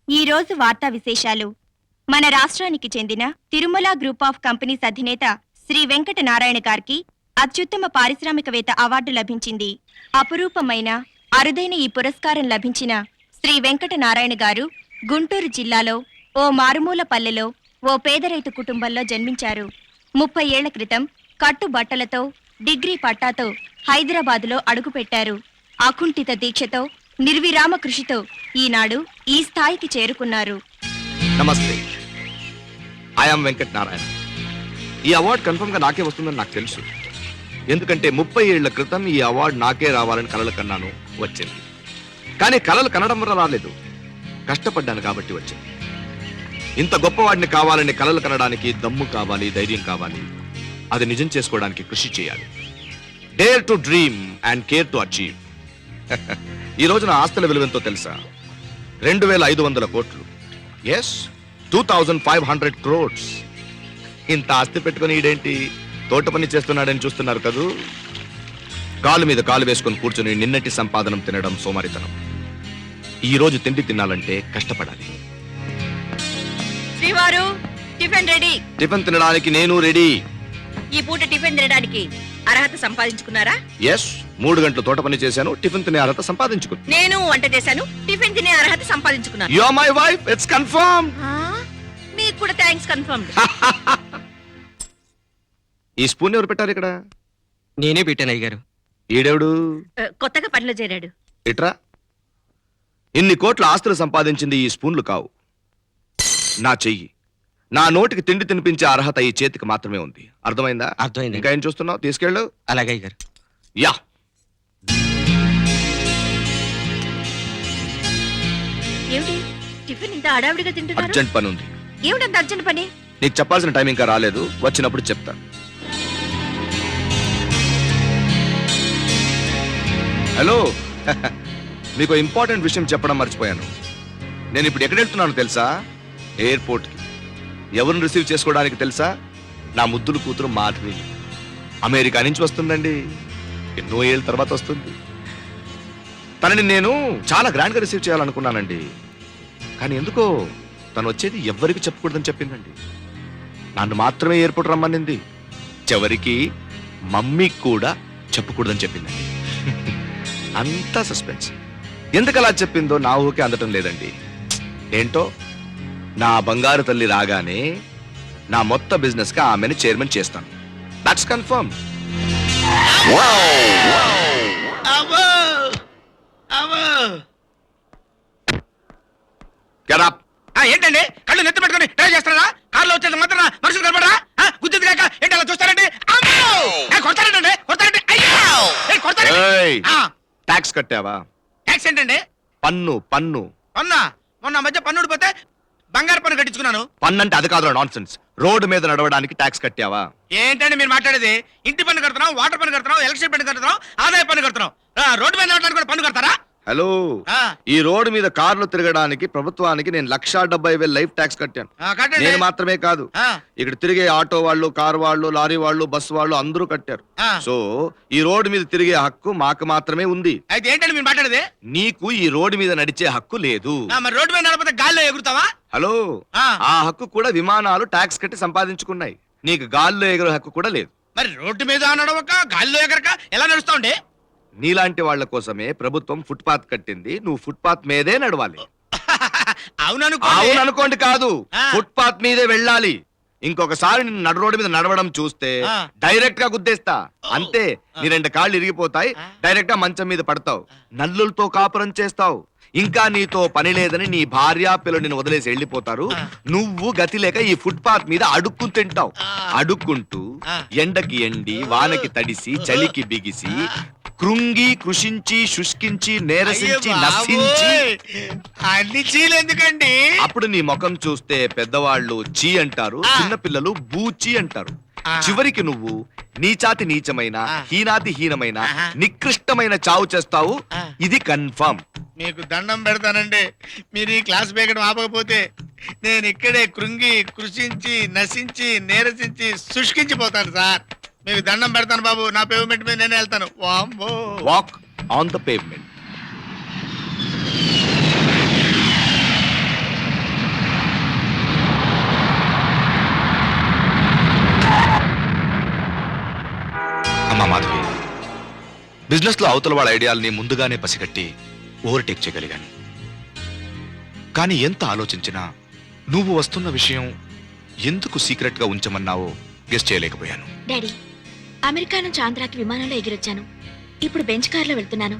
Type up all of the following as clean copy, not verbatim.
ఈ రోజు వార్తా విశేషాలు. మన రాష్ట్రానికి చెందిన తిరుమల గ్రూప్ ఆఫ్ కంపెనీస్ అధినేత శ్రీ వెంకట నారాయణ గారికి అత్యుత్తమ పారిశ్రామికవేత్త అవార్డు లభించింది. అపురూపమైన అరుదైన ఈ పురస్కారం లభించిన శ్రీ వెంకట నారాయణ గారు గుంటూరు జిల్లాలో ఓ మారుమూల పల్లెలో ఓ పేద రైతు కుటుంబంలో జన్మించారు. 30 ఏళ్ల క్రితం కట్టుబట్టలతో డిగ్రీ పట్టాతో హైదరాబాదులో అడుగుపెట్టారు. అకుంఠిత దీక్షతో నిర్విరామ కృషితో ఈనాడు ఈ స్థాయికి చేరుకున్నారు. నమస్తే, ఐఎమ్ వెంకట్ నారాయణ. ఈ అవార్డు కన్ఫర్మ్ గా నాకే వస్తుందని నాకు తెలుసు. ఎందుకంటే 30 ఏళ్ల క్రితం ఈ అవార్డు నాకే రావాలని కలలు కన్నాను, వచ్చింది. కానీ కలలు కనడం వల్ల రాలేదు, కష్టపడ్డాను కాబట్టి వచ్చింది. ఇంత గొప్పవాడిని కావాలని కలలు కనడానికి దమ్ము కావాలి, ధైర్యం కావాలి. అది నిజం చేసుకోవడానికి కృషి చేయాలి. Dare to dream and care to achieve. ఈ రోజున ఆస్తుల విలువెంతో తెలుసా? 2500 కోట్లు. Yes, 2500 crores. ఇంత ఆస్తి పెట్టుకుని ఈడేంటి తోట పని చేస్తున్నాడని చూస్తున్నారు కదూ. కాలు మీద కాలు వేసుకొని కూర్చుని నిన్నటి సంపాదనం తినడం సోమరితనం. ఈ రోజు తిండి తినాలంటే కష్టపడాలి. శ్రీవారు, టిఫిన్ రెడీ. టిఫిన్ తినడానికి నేను రెడీ. ఈ పూట టిఫిన్ తినడానికి అర్హత సంపాదించుకున్నారా? ఎస్, 3 గంటలు తోట పని చేశాను, టిఫిన్ తినే అర్హత సంపాదించుకున్నాను. నేను వంట చేశాను, టిఫిన్ తినే అర్హత సంపాదించుకున్నాను. You are my wife, it's confirm. మీకు కూడా థ్యాంక్స్ కన్ఫర్మ్. ఈ స్పూన్ ఎవరు పెట్టారు ఇక్కడ? నేనే పెట్టాను అయ్యగారు. ఈడెవడు? కొత్తగా పనిలో చేరాడు. ఇట్రా. ఇన్ని కోట్ల ఆస్తులు సంపాదించింది ఈ స్పూన్లు కావు, నా చెయ్యి. నా నోటికి తిండి తినిపించే అర్హత ఈ చేతికి మాత్రమే ఉంది. అర్థమైందా? అర్థమైంది. ఇంకా ఏం చూస్తున్నావు? తీసుకెళ్ళు. అలాగే అయ్యగారు. యా. ఏమిటి టిఫిన్ ఇంత హడావిడిగా తింటున్నారు? అర్జెంట్ పని ఉంది. ఏమిటంత అర్జెంట్ పని? నీకు చెప్పాల్సిన టైం ఇంకా రాలేదు, వచ్చినప్పుడు చెప్తా. హలో, మీకు ఇంపార్టెంట్ విషయం చెప్పడం మర్చిపోయాను. నేను ఇప్పుడు ఎక్కడ వెళ్తున్నాను తెలుసా? ఎయిర్పోర్ట్కి. ఎవరిని రిసీవ్ చేసుకోవడానికి తెలుసా? నా ముద్దులు కూతురు మాధవి. అమెరికా నుంచి వస్తుందండి. ఎన్నో ఏళ్ళ తర్వాత వస్తుంది. తనని నేను చాలా గ్రాండ్గా రిసీవ్ చేయాలనుకున్నానండి. కానీ ఎందుకో తను వచ్చేది ఎవ్వరికి చెప్పకూడదని చెప్పిందండి. నన్ను మాత్రమే ఎయిర్పోర్ట్ రమ్మనింది. చివరికి మమ్మీకి కూడా చెప్పకూడదని చెప్పిందండి. అంతా సస్పెన్స్. ఎందుకు అలా చెప్పిందో నా ఊకే అందటం లేదండి. ఏంటో నా బంగారు తల్లి రాగానే నా మొత్తం బిజినెస్ కి ఆమెను చైర్మన్ చేస్తాను. That's confirm. Get up. ఏంటండి కళ్ళు నెత్తి పెట్టుకుని డ్రైవ్ చేస్తారా? కార్లో వచ్చేది మాత్రం మనుషులు కనబడరా? గుర్తుంది కాక ఏంటి అలా చూస్తారండి? కొడతారండి, కొడతారండి. ట్యాక్స్ కట్టావా? ట్యాక్స్ ఏంటండి? పన్ను. పన్ను మొన్న మధ్య పన్నుడు పోతే బంగారు పన్ను కట్టించుకున్నాను. పన్ను అంటే అది కాదు, నాన్ సెన్స్. రోడ్డు మీద నడవడానికి ట్యాక్స్ కట్టావా? ఏంటండి మీరు మాట్లాడేది? ఇంటి పన్ను కడుతున్నాం, వాటర్ పన్ను కడుతున్నాం, ఎలక్ట్రిసిటీ పన్ను కడుతున్నాం, ఆదాయ పన్ను కడుతున్నాం. రోడ్డు మీద నడవడానికి కూడా పన్ను కడతారా? హలో, ఈ రోడ్డు మీద కార్లు తిరగడానికి ప్రభుత్వానికి నేను 1,70,000 లైఫ్ ట్యాక్స్ కట్టాను. నేను మాత్రమే కాదు, ఇక్కడ తిరిగే ఆటో వాళ్ళు, కారు వాళ్ళు, లారీ వాళ్ళు, బస్సు వాళ్ళు అందరూ కట్టారు. సో ఈ రోడ్డు మీద తిరిగే హక్కు మాకు మాత్రమే ఉంది. అయితే ఏంటండి మీరు మాట్లాడేది? నీకు ఈ రోడ్డు మీద నడిచే హక్కు లేదు. మరి రోడ్డు మీద నడపతే గాల్లో ఎగురుతావా? హలో, ఆ హక్కు కూడా విమానాలు ట్యాక్స్ కట్టి సంపాదించుకున్నాయి. నీకు గాల్లో ఎగురు హక్కు కూడా లేదు. మరి రోడ్డు మీద నడవక గాల్లో ఎగరక ఎలా నడుస్తావుండే? నీలాంటి వాళ్ల కోసమే ప్రభుత్వం ఫుట్పాత్ కట్టింది. నువ్వు ఫుట్పాత్ మీదే నడవాలి. అవుననుకోండి కాదు, ఫుట్పాత్ మీదే వెళ్ళాలి. ఇంకొకసారి నిన్ను నడు రోడ్డు మీద నడవడం చూస్తే డైరెక్ట్ గా గుద్దేస్తా. అంతే, నీ 2 కాళ్ళు ఇరిగిపోతాయి. డైరెక్ట్ గా మంచం మీద పడతావు, నల్లులతో కాపురం చేస్తావు. ఇంకా నీతో పని లేదని నీ భార్య పిల్లలు నిన్ను వదిలేసి వెళ్ళిపోతారు. నువ్వు గతి లేక ఈ ఫుట్పాత్ మీద అడుక్కుని తింటావు. అడుక్కుంటూ ఎండకి ఎండి, వానకి తడిసి, చలికి బిగిసి, కృంగి, కృషించి, శుష్కించి, నేరసించి, నశించి. అన్ని చీలు ఎందుకండి? అప్పుడు నీ ముఖం చూస్తే పెద్దవాళ్ళు చీ అంటారు, చిన్నపిల్లలు బూచి అంటారు. చివరికి నువ్వు నీచాతి నీచమైన, హీనాతి హీనమైన, నికృష్టమైన చావు చేస్తావు. ఇది కన్ఫర్మ్. మీకు దండం పెడతానండి, మీరు ఈ క్లాస్ బేగడం ఆపకపోతే నేను ఇక్కడే కృంగి, కృషించి, నశించి, నేరసించి, శుష్కించిపోతాను సార్. మీకు దండం పెడతాను బాబు, నా పేమెంట్ మీద నేనే వెళ్తాను. Walk on the pavement. అమ్మా మాధవి, బిజినెస్ లో అవతల వాళ్ళ ఐడియాల్ని ముందుగానే పసిగట్టి ఓవర్టేక్ చేయగలిగాను. కానీ ఎంత ఆలోచించినా నువ్వు వస్తున్న విషయం ఎందుకు సీక్రెట్ గా ఉంచమన్నావో గెస్ చేయలేకపోయాను. డాడీ, అమెరికా నుంచి ఆంధ్రాకి విమానంలో ఎగిరొచ్చాను. ఇప్పుడు బెంచ్ కార్లో వెళ్తున్నాను.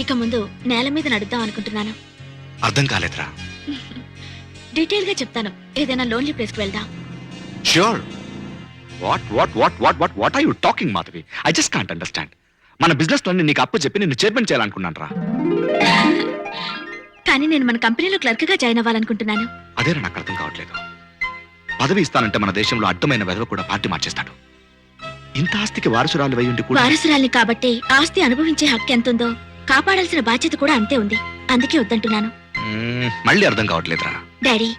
ఇక ముందు నేల మీద నడుద్దాం అనుకుంటున్నాను. అర్థం కాలేదురా. డీటెయిల్ గా చెప్తాను. ఏదైనా లోన్లీ ప్లేస్ కి వెళ్దాం. Sure. What are you talking Madhavi? I just can't understand. మన బిజినెస్ లో నీకు అప్పు చెప్పి నిన్ను చైర్మన్ చేయాలనుకున్నాను రా. కానీ నేను మన కంపెనీలో క్లర్క్ గా జాయిన్ అవ్వాలనుకుంటున్నాను. అదేనా నాకు అర్థం కావట్లేదు. పదవి ఇస్తానంటే మన దేశంలో అడ్డమైన వెధవ కూడా పార్టీ మార్చేస్తాడు. ఇంత ఆస్తికి వారసురాలు అయి ఉండి కూడా వారసురాల్ని కాబట్టి ఆస్తి అనుభవించే హక్కు ఎంతుందో కాపాడాల్సిన బాధ్యత కూడా అంతే ఉంది. అందుకే వద్దంటున్నాను. మళ్ళీ అర్థం కావట్లేదురా. డాడీ,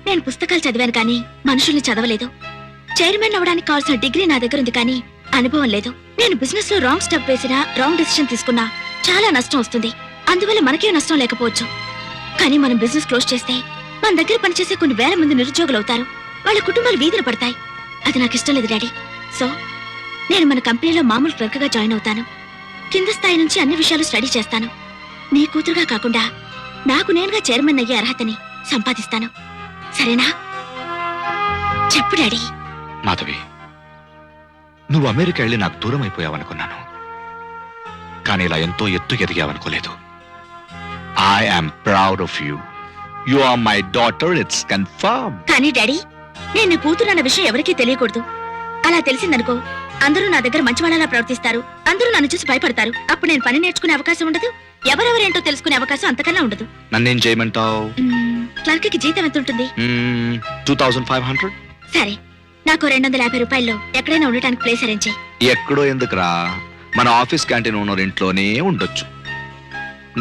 నేను పుస్తకాలు చదివాను కానీ మనుషుల్ని చదవలేదు. చైర్మన్ అవ్వడానికి కావాల్సిన డిగ్రీ నా దగ్గర ఉంది కానీ అనుభవం లేదు. నేను బిజినెస్ లో రాంగ్ స్టెప్ వేసినా, రాంగ్ డెసిషన్ తీసుకున్నా చాలా నష్టం వస్తుంది. అందువల్ల మనకే నష్టం లేకపోవచ్చు. కానీ మనం బిజినెస్ క్లోజ్ చేస్తే మన దగ్గర పనిచేసే కొన్ని వేల మంది నిరుద్యోగులు అవుతారు. వాళ్ళ కుటుంబాలు వీధిన పడతాయి. అది నాకు ఇష్టం లేదు డాడీ. సో నేను మన కంపెనీలో మామూలు క్లర్క్ గా జాయిన్ అవుతాను. కింద స్థాయి నుంచి అన్ని విషయాలు స్టడీ చేస్తాను. నీ కూతురుగా కాకుండా నాకు నేనుగా చైర్మన్ అయ్యే అర్హతని సంపాదిస్తాను. సరేనా? చెప్పు డాడీ. మాధవి, నువ్వు అమెరికా వెళ్ళి నాకు దూరం అయిపోయావనుకున్నాను. కానీ ఇలా ఎంతో ఎత్తు ఎదిగావనుకోలేదు. I am proud of you. You are my daughter. It's confirm. కానీ డాడీ, నేను నీ కూతురు అన్న విషయం ఎవరికీ తెలియకూడదు. అలా తెలిసిందనుకో అందరూ నా దగ్గర మంచి వాళ్ళలా ప్రవర్తిస్తారు. అందరూ నన్ను చూసి భయపడతారు. అప్పుడు నేను పని నేర్చుకునే అవకాశం ఉండదు. ఎవరెవరేంటో తెలుసుకునే అవకాశం అంతకన్నా ఉండదు. నన్నేం చేయమంటావు? క్లర్క్ కి జీతం ఎంత ఉంటుంది? 2500. సరే, నాకు 250 రూపాయల్లో ఎక్కడైనా ఉండటానికి ప్లేస్ అరేంజ్ చేయి. ఎక్కడో ఎందుకురా, మన ఆఫీస్ క్యాంటీన్ ఓనర్ ఇంట్లోనే ఉండొచ్చు.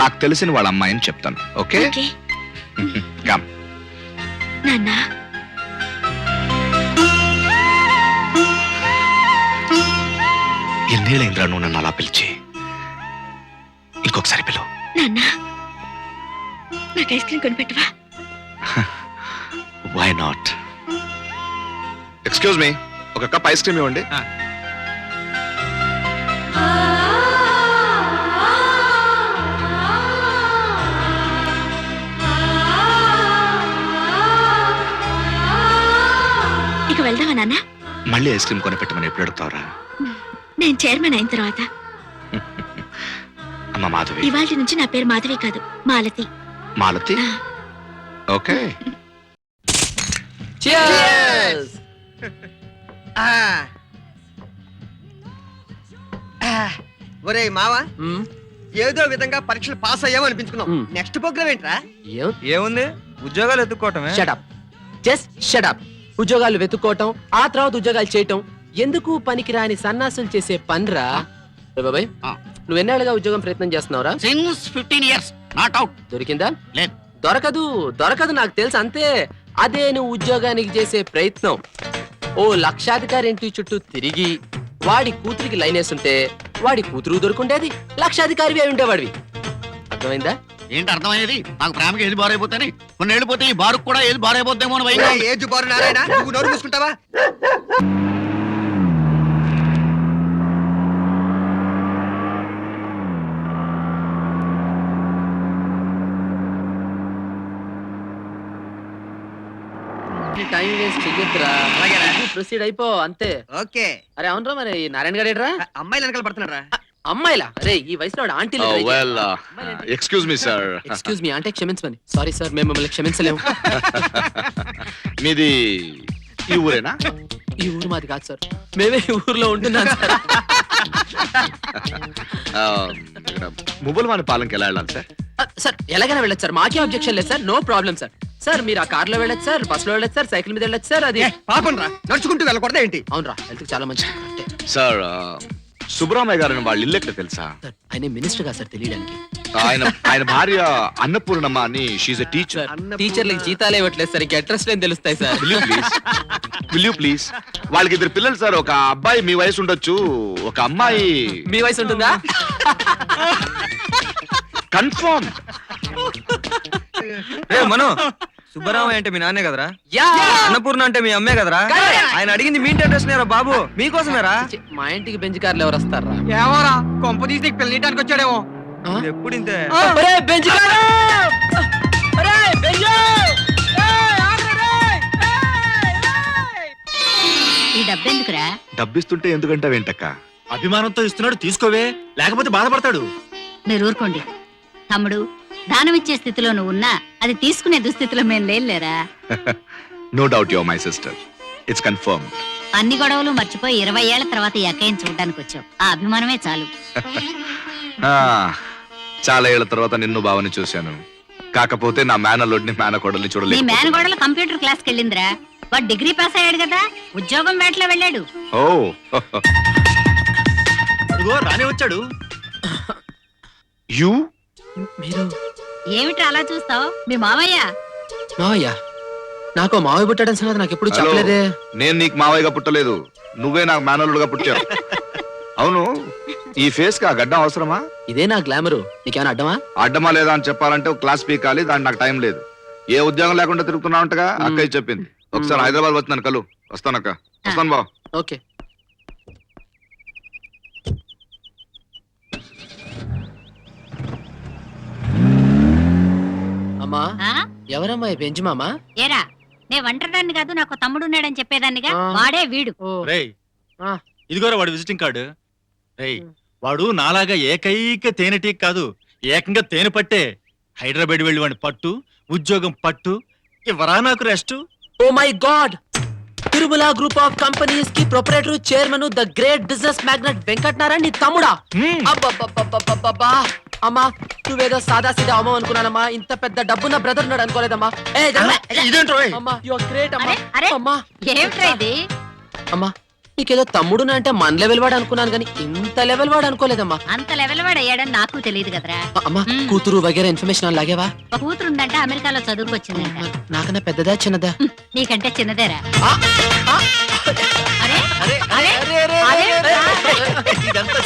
నాకు తెలిసిన వాళ్ళ అమ్మాయిని చెప్తాను. ఓకే? Okay come. నాన్న, ఎన్నేళ్ళైందిరా నువ్వు నన్ను అలా పిలిచి? ఇంకొకసారి పిలువు. నాన్న, నాకు ఐస్ క్రీమ్ కొనిపెట్టవా? Why not? ఎక్స్క్యూజ్ మీ, ఒక కప్ ఐస్ క్రీమ్ ఇవ్వండి. ఇక వెళ్దామా నాన్న? మళ్ళీ ఐస్ క్రీమ్ కొనిపెట్టమని ఎప్పుడు అడుగుతావురా? నేను చైర్మన్ అయిన తర్వాత. అమ్మ మాధవి, ఇవాళ నుంచి నా పేరు మాధవి కాదు, మాలతి. మాలతి. ఓకే. ఒరే మావా, ఏదో విధంగా పరీక్షలు పాస్ అయ్యాము అనిపించుకున్నాం. నెక్స్ట్ ప్రోగ్రామ్ ఏంట్రా? ఏముంది, ఉద్యోగాలు ఎత్తుక్కోవటమే. Shut up, just shut up. ఉద్యోగాలు వెతుక్కోవటం, ఆ తర్వాత ఉద్యోగాలు చేయటం ఎందుకు పనికిరాని సన్నాసులు చేసే పనిరా. బాబాయ్, నువ్వు ఎన్నేళ్ళుగా ఉద్యోగం ప్రయత్నం చేస్తున్నావురా? Since 15 years not out. దొరికిందా? లేదు. దొరకదు నాకు తెలుసు అంతే. అదే నువ్వు ఉద్యోగానికి చేసే ప్రయత్నం. ఓ లక్షాధికారి ఇంటి చుట్టూ తిరిగి వాడి కూతురికి లైన్ వేస్తుంటే వాడి కూతురు దొరుకుండేది, లక్షాధికారివి అయి ఉండేవాడివి. అర్థమైందా? ఏంటి అర్థమయ్యేది? నాకు ప్రేమకి ఏది బారైపోతాని, కొన్ని ఏళ్ళు పోతే ఈ బారుకు కూడా ఏది బారైపోతేమో అని భయం. ఏది బారు నారాయణ, నువ్వు నోరు మూసుకుంటావా? టైం వేస్ట్ చెయ్యొద్దురా. ప్రొసీడ్ అయిపో అంతే. ఓకే. అరే అవునరా, మరి ఈ నారాయణ గారు ఏడ్రా? అమ్మాయిలు వెనకాల పడుతున్నారా? అమ్మాయిలా? అరే ఈ వయసులో ఆంటీలు. Excuse me sir. Excuse me అంటే క్షమించమని. సారీ సార్, మేము మిమ్మల్ని క్షమించలేము. మీది ఈ ఊరేనా? ఈ ఊరు మాది కాదు సార్, మేమే ఈ ఊర్లో ఉంటున్నాం సార్. ముబుల్వాని పాలెంకి ఎలా వెళ్ళాలి సార్? సార్ ఎలాగైనా వెళ్ళచ్చు సార్, మాకే అబ్జెక్షన్ లేదు sir, no problem sir. Sir మీరు ఆ కార్ లో వెళ్ళచ్చు సార్, బస్ లో వెళ్ళచ్చు సార్, సైకిల్ మీద వెళ్ళచ్చు సార్. అది పాపం రా, నడుచుకుంటూ వెళ్ళకూడదా ఏంటి? అవునరా, హెల్త్ చాలా మంచిది. సార్, సుబ్రహ్మణ్య గారిని వాళ్ళ ఇల్లు ఎక్కడ తెలుసా? సార్ ఆయన మినిస్టర్ గా సార్ తెలియడానికి. ఆయన భార్య అన్నపూర్ణమ్మ అని, షీఈ్ ఎ టీచర్. టీచర్లకి జీతాలే ఇవ్వట్లేదు సార్, ఇంకా అడ్రస్ లేని తెలుస్తాయి సార్. Will you please? వాళ్ళకి 2 పిల్లలు సార్. ఒక అబ్బాయి మీ వయసు ఉండొచ్చు, ఒక అమ్మాయి మీ వయసు ఉంటుందా? కన్ఫర్మ్. మను, సుబ్బరామయ్య అంటే మీ నాన్నే కదరా? యా అన్నపూర్ణ అంటే మీ అమ్మే కదరా? ఆయన అడిగింది మీ ఇంటి అడ్రస్ నేరా బాబు, మీకోసమేరా. ఛీ, మా ఇంటికి బెంచ్ కార్లు ఎవరు వస్తారా? ఏమోరా, కొంప తీసి నీకు పెళ్ళిటానికి వచ్చాడేమో. ఇది ఎప్పుడు ఇంతే. ఒరేయ్, బెంచ్ కారు! ఒరేయ్, బెంచ్! ఈ డబ్బెందుకురా? డబ్బిస్తుంటే ఎందుకంటావేంటక్క? అభిమానంతో ఇస్తున్నాడు, తీసుకోవే, లేకపోతే బాధపడతాడు. మీరు ఊరుకోండి. తమ్ముడు, దానం ఇచ్చే స్థితిలో నువ్వు ఉన్నా అది తీసుకునే దుస్థితిలో మేము లేరా? No doubt your my sister. It's confirm. అన్ని గొడవలు మర్చిపోయి 20 ఏళ్ల తర్వాత ఈ అక్కయ్యని చూడడానికి వచ్చావు. ఆ అభిమానమే చాలు. చాలా ఏళ్ల తర్వాత నిన్ను బావని చూశాను. కాకపోతే నా మేనల్లుడిని మేనకోడల్ని నీ చూడలేదు. మేనగోడలు కంప్యూటర్ క్లాస్కి వెళ్ళిందిరా. వాడు డిగ్రీ పాస్ అయ్యాడు కదా, ఉద్యోగం వేటలో వెళ్ళాడు. ఓ అదిగో రానే వచ్చాడు. యు మీరు ఏమిటి అలా చూస్తావు? మీ మావయ్య. మావయ్య? నాకు మావయ్య పుట్టాడని సంగతి నాకు ఎప్పుడు చెప్పలేదే. నేను నీకు మావయ్యగా పుట్టలేదు, నువ్వే నాకు మేనల్లుడుగా పుట్టావు. అవును, ఈ ఫేస్ కి ఆ గడ్డం అవసరమా? ఇదే నా గ్లామరు, నీకేమైనా అడ్డమా? అడ్డమా లేదా అని చెప్పాలంటే ఒక క్లాస్ పీకాలి, దానికి నాకు టైం లేదు. ఏ ఉద్యోగం లేకుండా తిరుగుతున్నావుంటగా అక్కయ్య చెప్పింది. ఒకసారి హైదరాబాద్ వస్తున్నాను, కలు. వస్తానక్క. వస్తాను బావ. ఓకే. అమ్మా, ఆ? ఎవరమ్మా ఈ బెంచ్ మామా? ఏరా, నే ఒంటరిదాన్ని కాదు, నాకు తమ్ముడు ఉన్నాడని చెప్పేదాన్నిగా. ఆ. వాడే వీడు. రేయ్, ఆ. ఇదిగోరా వాడు విజిటింగ్ కార్డు. రేయ్, వాడు నాలాగా ఏకైక తేనెటీక్ కాదు, ఏకంగా తేనె పట్టే. హైదరాబాద్ వెళ్ళి వాడిని పట్టు, ఉద్యోగం పట్టు, ఇవ్వరా నాకు rest. Oh my god, Tirumala group of companies కి proprietor chairman the great business magnate Venkat Narayana నీ తమ్ముడా? అబ్బబ్బబ్బబ్బబ్బబ్బా! అమ్మా, నువ్వేదో సాదా సీదా అమ్మ అనుకున్నానమ్మా. ఇంత పెద్ద డబ్బున్న బ్రదర్ ఉన్నాడు అనుకోలేదమ్మా. ఇదేంట్రో అమ్మా, యు ఆర్ గ్రేట్ అమ్మా. అరే, అరే. అమ్మా, ఏమిట్రా ఇది? అమ్మా, నీకేదో తమ్ముడునా అంటే మన లెవెల్ వాడు అనుకున్నాను కానీ ఇంత లెవెల్ వాడు అనుకోలేదమ్మా. అంత లెవెల్ వాడు అయ్యాడని నాకు తెలియదు కదరా. అమ్మా, మ్మ్. కూతురు వగేరా ఇన్ఫర్మేషన్ లాగేవా? ఒక కూతురు ఉందంట, అమెరికాలో చదువుకొచ్చిందంట. నాకన్నా పెద్దదా చిన్నదా? నీకంటే చిన్నదేరా. ఆ, ఆ. అరే అరే, అరే, అరే, అరే, అరే, అరే, అరే. ఇదంతా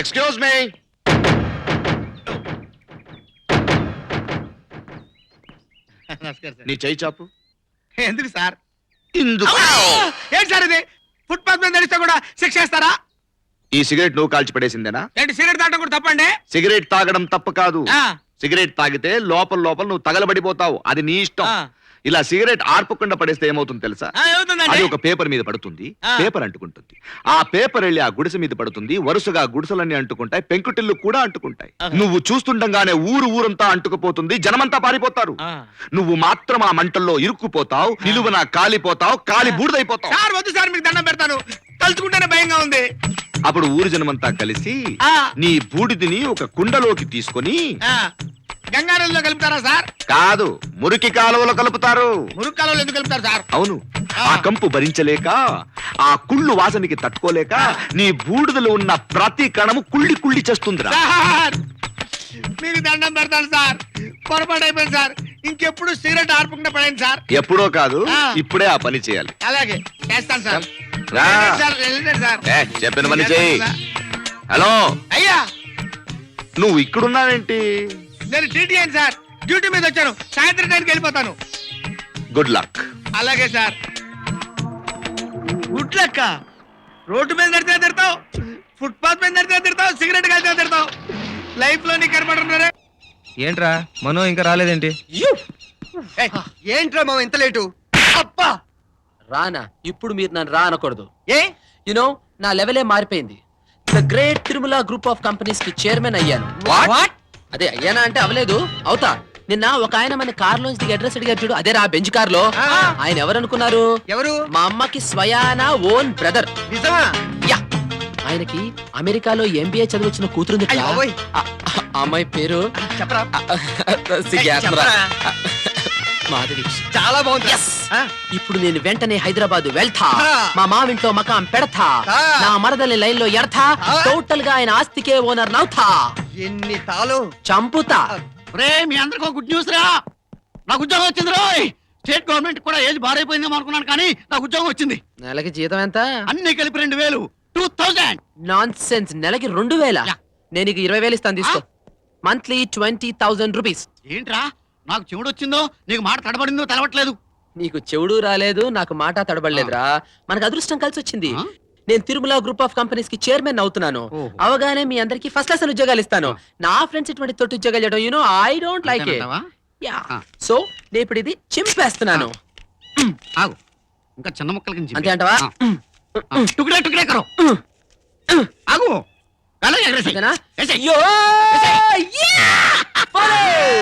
ఎక్స్క్యూజ్ మీ. నమస్కారం సార్. నీ చెయ్యి చాపు. ఎందుకు సార్? ఇందుకు. ఏంటి సార్ ఇది? ఫుట్పాత్ మీద నడిస్తే కూడా శిక్ష వేస్తారా? ఈ సిగరెట్ నువ్వు కాల్చి పడేసిందేనా? ఏంటి సిగరెట్ తాగడం కూడా తప్పండి? సిగరెట్ తాగడం తప్పు కాదు. ఆ, సిగరెట్ తాగితే లోపల లోపల నువ్వు తగలబడిపోతావు, అది నీ ఇష్టం. ఆ. ఇలా సిగరెట్ ఆర్పకుండా పడేస్తే ఏమవుతుంది తెలుసా? ఆ, ఏమవుతుందండి? అది ఒక పేపర్ మీద పడుతుంది, ఆ. పేపర్ అంటుకుంటుంది. ఆ పేపర్ వెళ్ళి ఆ గుడిసె మీద పడుతుంది, వరుసగా గుడిసెలన్నీ అంటుకుంటాయి, పెంకుటిల్లు కూడా అంటుకుంటాయి. ఆహా. నువ్వు చూస్తుండగానే ఊరంతా అంటుకుపోతుంది, జనమంతా పారిపోతారు. ఆ. నువ్వు మాత్రం ఆ మంటల్లో ఇరుక్కుపోతావు, నిలువున కాలిపోతావు, కాలి బూడిదైపోతావు. సార్ వద్దు సార్, మీకు దండం పెడతాను. తలుచుకుంటేనే భయంగా ఉంది. అప్పుడు ఊరు జనమంతా కలిసి ఆ. నీ బూడిదిని ఒక కుండలోకి తీసుకొని ఆ, గంగానదిలో కలుపుతారా సార్? కాదు, మురికి కాలువలో కలుపుతారు. మురుక్కాలలో ఎందుకు కలుపుతారు సార్? అవును, ఆ కంపు భరించలేక, ఆ కుళ్ళు వాసనకి తట్టుకోలేక నీ బూడిదలో ఉన్న ప్రతి కణము కుళ్ళి కుళ్ళి చేస్తుందిరా. సార్ మీకు దండం పెడతాను సార్, పొరపాటు అయిపోయింది సార్. ఇంకెప్పుడు సిగరెట్ ఆర్పకుండా పడండి సార్. ఎప్పుడో కాదు, ఆ. ఇప్పుడే ఆ పని చేయాలి. అలాగే చేస్తాను సార్. రా. వెళ్ళండి సార్, వెళ్ళండి సార్. చెప్పిన పని చేయి. హలో, అయ్యా, నువ్వు ఇక్కడున్నావేంటి? నేను టీటీ అయింది సార్, డ్యూటీ మీద వచ్చాను. సాయంత్రం టైంకి వెళ్ళిపోతాను. Good luck. అలాగే సార్. Good luck. రోడ్డు మీద నడితే తిడతావు, ఫుట్పాత్ మీద నడితే తిడతావు, సిగరెట్ కలితే తిడతావు. లైఫ్ లో నీకు కనపడుతున్నారే. ఏంట్రా మనో ఇంకా రాలేదేంటి? ఏంట్రా మామ ఇంత లేటు? అబ్బా, రానా? ఇప్పుడు మీరు నన్ను రా అనకూడదు. ఏ యునో, నా లెవెలే మారిపోయింది. The great Tirumala group of companies కి చైర్మన్ అయ్యాను. అదే అయ్యానా అంటే అవలేదు, అవుతా. నిన్న ఒక ఆయన మన కార్ లోంచి దిగి అడ్రస్ అడిగారు చూడు, అదే రా బెంచ్ కార్ లో. ఆయన ఎవరు అనుకున్నారు? ఎవరు? మా అమ్మకి స్వయానా ఓన్ బ్రదర్. నిజమా? యా, ఆయనకి అమెరికాలో ఎంబీఏ చదివొచ్చిన కూతురుంది. అయ్య బాబోయ్. అమ్మాయి పేరు చెప్పరా. సిగ్గేస్తుందిరా. మాధవి. చాలా బాగుంది. Yes. ఇప్పుడు నేను వెంటనే హైదరాబాద్ వెళ్తా, ఆ. మా మావింట్లో మకాం పెడతా, ఆ. నా మరదలి లైన్ లో ఎడతా, ఆ. టోటల్ గా ఆయన ఆస్తికే ఓనర్ నవుతా, ఎన్ని తాలు. చంపుతా. రే, మీ అందరికీ గుడ్ న్యూస్ రా. నాకు ఉద్యోగం వచ్చింది రోయ్. స్టేట్ గవర్నమెంట్ కూడా ఏజ్ బారైపోయిందేమో అనుకున్నాను కానీ నాకు ఉద్యోగం వచ్చింది. నెలకి జీతం ఎంత? అన్ని కలిపి 2000. 2000. Non sense. నెలకి 2000? యా. నేను నీకు 20,000 ఇస్తాను, తీసుకో. Monthly 20,000 rupees. ఏంట్రా నాకు చెవుడు వచ్చిందో నీకు మాట తడబడిందో తెలవట్లేదు. నీకు చెవుడు రాలేదు, నాకు మాట తడబడలేదురా. మనకు అదృష్టం కలిసి వచ్చింది. ఆ? నేను తిరుమల గ్రూప్ ఆఫ్ కంపెనీస్ కి చైర్మన్ అవుతున్నాను. ఓహో. అవగానే మీ అందరికి ఫస్ట్ క్లాస్ ఉద్యోగాలు ఇస్తాను. నా ఫ్రెండ్స్ ఇటువంటి తోటి ఉద్యోగాలు చేయడం ఐ డోంట్ లైక్ ఇట్. అంతేనంటావా? యా. ఆ. సో నేను ఇప్పుడు ఇది చింపేస్తున్నాను. ఆగు, ఇంకా చిన్న ముక్కల కింద అంతే అంటావా? టుకడే టుకడే కరో. ఆగు. అలాగే ఎగరేసేయ్. అంతేనా? వేసేయ్. యో! యా! ఫాలో!